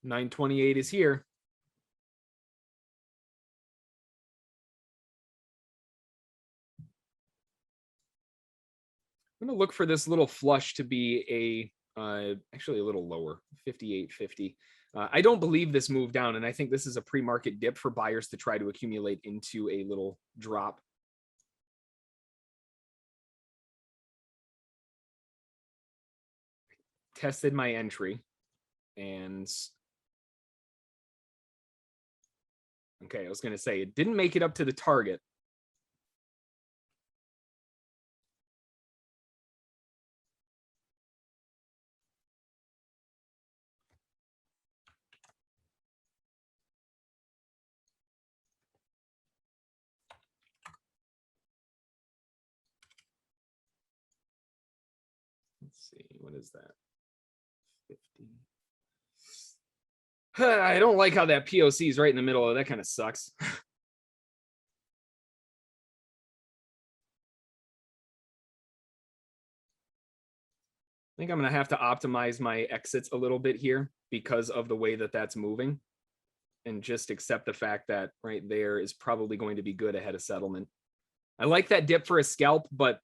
928 is here. I'm going to look for this little flush to be actually a little lower, 58.50. I don't believe this move down, and I think this is a pre-market dip for buyers to try to accumulate into a little drop. Tested my entry, and okay, I was going to say it didn't make it up to the target. Let's see, what is that? 50. I don't like how that POC is right in the middle of that. Kind of sucks. I think I'm going to have to optimize my exits a little bit here because of the way that that's moving, and just accept the fact that right there is probably going to be good ahead of settlement. I like that dip for a scalp, but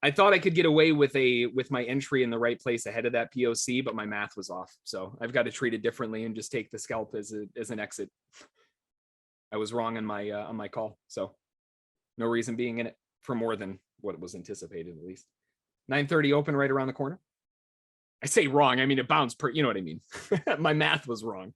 I thought I could get away with my entry in the right place ahead of that POC, but my math was off. So I've got to treat it differently and just take the scalp as an exit. I was wrong on my call, so no reason being in it for more than what was anticipated, at least. 9:30 open right around the corner. I say wrong, I mean it bounced per, you know what I mean. My math was wrong.